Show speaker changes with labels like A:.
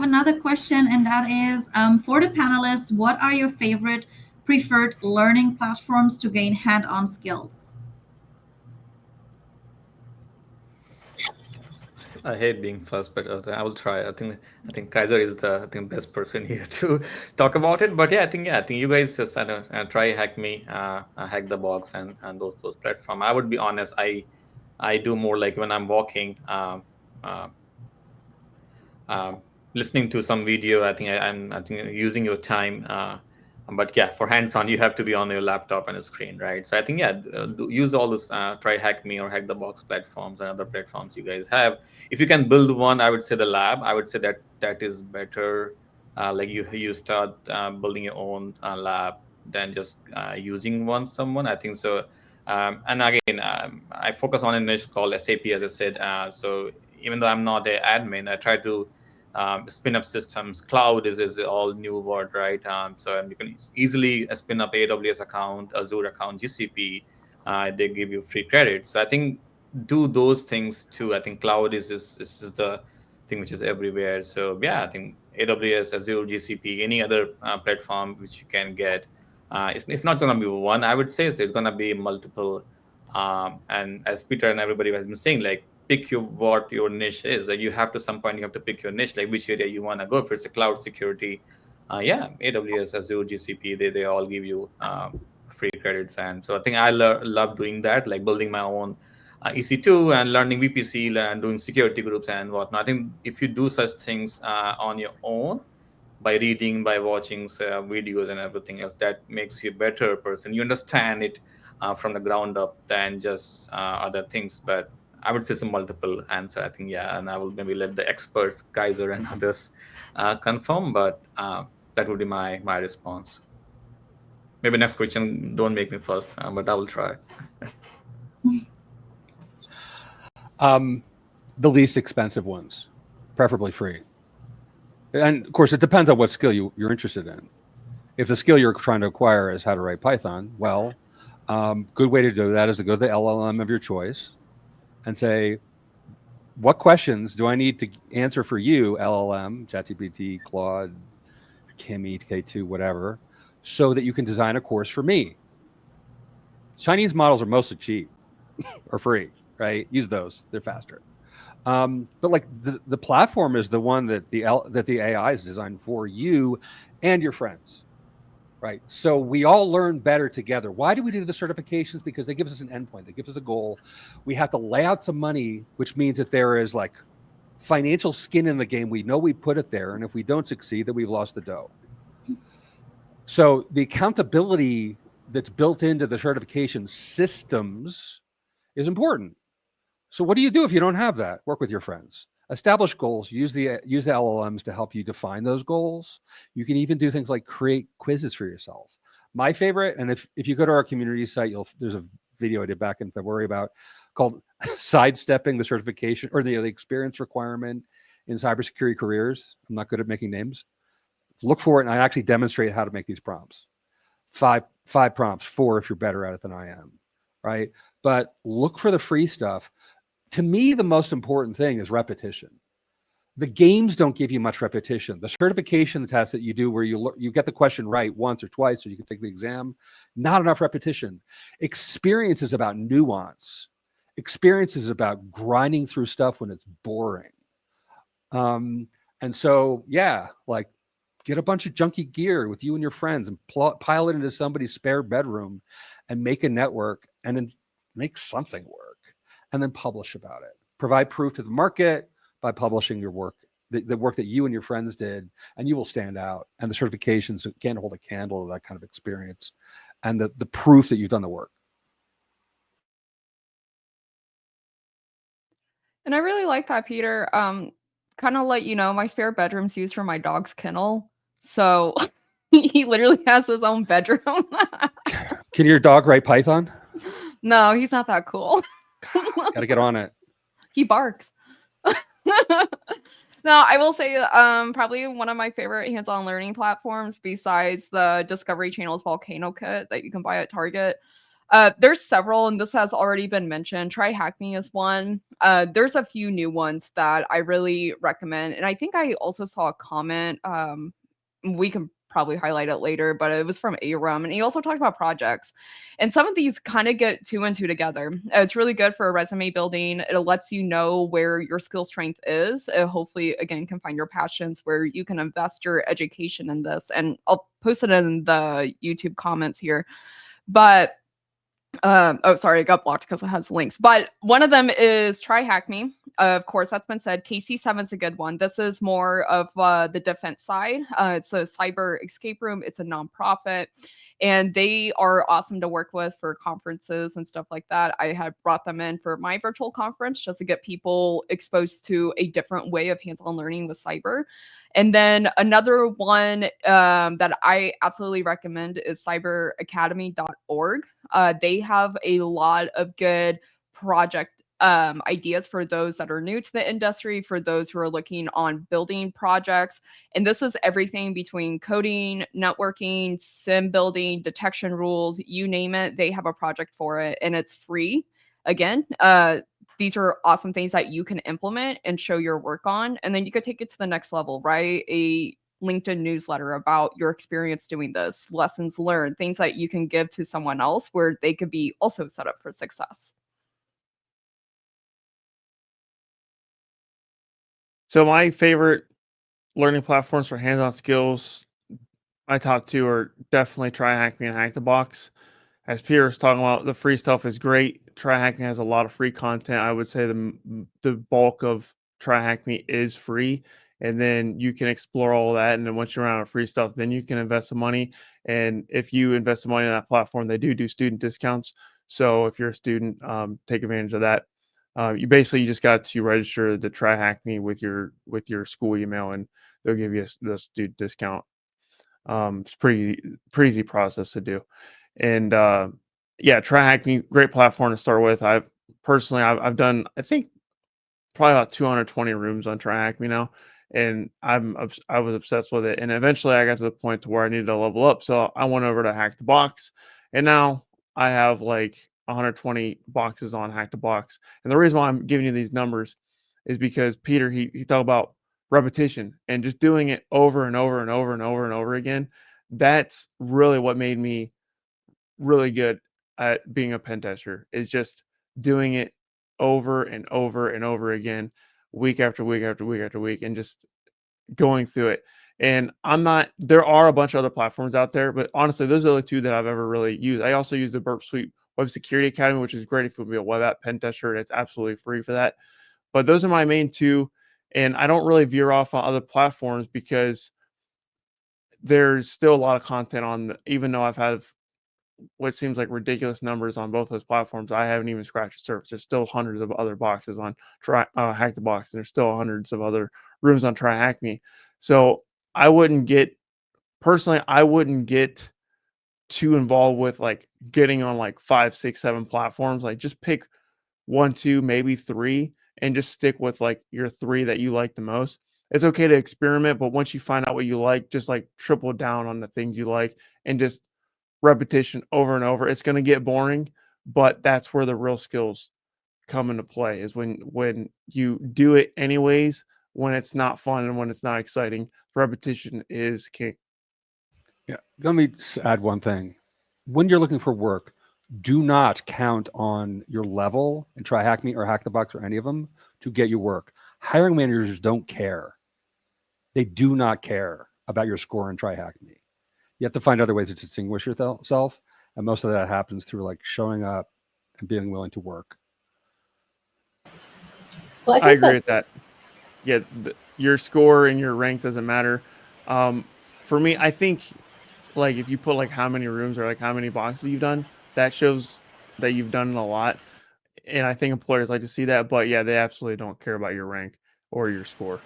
A: another question, and that is for the panelists, what are your favorite preferred learning platforms to gain hand-on skills?
B: I hate being first, but I will try. I think Kyser is the best person here to talk about it. But I think you guys just try HackMe, Hack the Box, and those platform. I would be honest, I do more like when I'm walking, uh, um, listening to some video. I think using your time. But yeah, for hands-on, you have to be on your laptop and a screen, right? So I think use all this try hack me or hack the box platforms and other platforms you guys have. If you can build one, I would say the lab. I would say that is better. Like you start building your own lab than just using someone. I think so. And again, I focus on a niche called SAP, as I said. So even though I'm not an admin, I try to spin up systems. Cloud is all new word, right? So you can easily spin up AWS account, Azure account, GCP. They give you free credit. So I think do those things too. I think cloud is the thing which is everywhere. So yeah, I think AWS, Azure, GCP, any other platform which you can get. It's not going to be one, I would say. So it's going to be multiple. And as Peter and everybody has been saying, like pick what your niche is. Like you have to some point you have to pick your niche, like which area you want to go. If it's a cloud security, yeah, AWS, Azure, GCP, they all give you free credits, and so I think I love doing that, like building my own EC2 and learning VPC and doing security groups and whatnot. I think if you do such things on your own, by reading, by watching videos and everything else, that makes you a better person. You understand it from the ground up than just other things. But I would say some multiple answer. I think yeah, and I will maybe let the experts, Kyser and others, confirm. But that would be my response. Maybe next question. Don't make me first, but I will try.
C: The least expensive ones, preferably free. And of course, it depends on what skill you're interested in. If the skill you're trying to acquire is how to write Python, well, good way to do that is to go to the LLM of your choice and say, what questions do I need to answer for you, LLM, ChatGPT, Claude, Kimi, K2, whatever, so that you can design a course for me? Chinese models are mostly cheap or free, right? Use those; they're faster. But like the platform is the one that the AI is designed for you and your friends, right? So we all learn better together. Why do we do the certifications? Because they give us an endpoint, they give us a goal. We have to lay out some money, which means that there is like financial skin in the game. We know we put it there, and if we don't succeed, then we've lost the dough. So the accountability that's built into the certification systems is important. So what do you do if you don't have that? Work with your friends. Establish goals. Use the LLMs to help you define those goals. You can even do things like create quizzes for yourself. My favorite, and if you go to our community site, there's a video I did back in February about called sidestepping the certification or the experience requirement in cybersecurity careers. I'm not good at making names. Look for it, and I actually demonstrate how to make these prompts. Five prompts, 4 if you're better at it than I am, right? But look for the free stuff. To me, the most important thing is repetition. The games don't give you much repetition. The certification test that you do where you get the question right once or twice so you can take the exam, not enough repetition. Experience is about nuance. Experience is about grinding through stuff when it's boring. And so, yeah, like get a bunch of junky gear with you and your friends and pile it into somebody's spare bedroom and make a network and then make something work. And then publish about it. Provide proof to the market by publishing your work, the work that you and your friends did, and you will stand out. And the certifications can't hold a candle to that kind of experience and the proof that you've done the work.
D: And I really like that, Peter. Kind of let you know, my spare bedroom's used for my dog's kennel. So he literally has his own bedroom.
C: Can your dog write Python?
D: No, he's not that cool.
C: Got to get on it.
D: He barks. No, I will say probably one of my favorite hands-on learning platforms besides the Discovery Channel's Volcano Kit that you can buy at Target There's several, and this has already been mentioned. TryHackMe is one. There's a few new ones that I really recommend, and I think I also saw a comment. We can probably highlight it later, but it was from Aram, and he also talked about projects. And some of these kind of get two and two together. It's really good for resume building. It lets you know where your skill strength is. It hopefully, again, can find your passions where you can invest your education in this. And I'll post it in the YouTube comments here. But oh, sorry, I got blocked because it has links. But one of them is TryHackMe. Of course, that's been said. KC7 is a good one. This is more of the defense side. It's a cyber escape room. It's a nonprofit, and they are awesome to work with for conferences and stuff like that. I had brought them in for my virtual conference just to get people exposed to a different way of hands-on learning with cyber. And then another one that I absolutely recommend is cyberacademy.org. They have a lot of good project ideas for those that are new to the industry, for those who are looking on building projects. And this is everything between coding, networking, sim building, detection rules, you name it. They have a project for it, and it's free. Again, these are awesome things that you can implement and show your work on. And then you could take it to the next level, right? A LinkedIn newsletter about your experience doing this, lessons learned, things that you can give to someone else where they could be also set up for success.
E: So my favorite learning platforms for hands-on skills, my top two are definitely TryHackMe and Hack the Box. As Peter was talking about, the free stuff is great. TryHackMe has a lot of free content. I would say the bulk of TryHackMe is free, and then you can explore all of that. And then once you're out of free stuff, then you can invest some money. And if you invest some money in that platform, they do student discounts. So if you're a student, take advantage of that. You just got to register the TryHackMe with your school email, and they'll give you the student discount. It's pretty easy process to do. And yeah, TryHackMe, great platform to start with. I've done, I think, probably about 220 rooms on TryHackMe now, and I was obsessed with it. And eventually, I got to the point to where I needed to level up, so I went over to Hack the Box, and now I have like 120 boxes on Hack the Box. And the reason why I'm giving you these numbers is because Peter he talked about repetition and just doing it over and over and over and over and over again. That's really what made me really good at being a pen tester, is just doing it over and over and over again, week after week after week after week, and just going through it. And there are a bunch of other platforms out there, but honestly, those are the two that I've ever really used. I also use the Burp Suite Web Security Academy, which is great if you'll be a web app pen tester, and it's absolutely free for that. But those are my main two. And I don't really veer off on other platforms because there's still a lot of content even though I've had what seems like ridiculous numbers on both those platforms, I haven't even scratched the surface. There's still hundreds of other boxes on Hack the Box, and there's still hundreds of other rooms on TryHackMe. So I wouldn't get too involved with like getting on like 5, 6, 7 platforms. Like just pick 1, 2, maybe 3, and just stick with like your 3 that you like the most. It's okay to experiment, but once you find out what you like, just like triple down on the things you like and just repetition over and over. It's going to get boring, but that's where the real skills come into play, is when you do it anyways, when it's not fun and when it's not exciting. Repetition is king.
C: Yeah. Let me add one thing. When you're looking for work, do not count on your level and TryHackMe or Hack the Box or any of them to get you work. Hiring managers don't care. They do not care about your score in TryHackMe. You have to find other ways to distinguish yourself, and most of that happens through like showing up and being willing to work.
E: Well, I agree with that. Yeah, your score and your rank doesn't matter. For me, I think like if you put like how many rooms or like how many boxes you've done, that shows that you've done a lot. And I think employers like to see that. But yeah, they absolutely don't care about your rank or your score.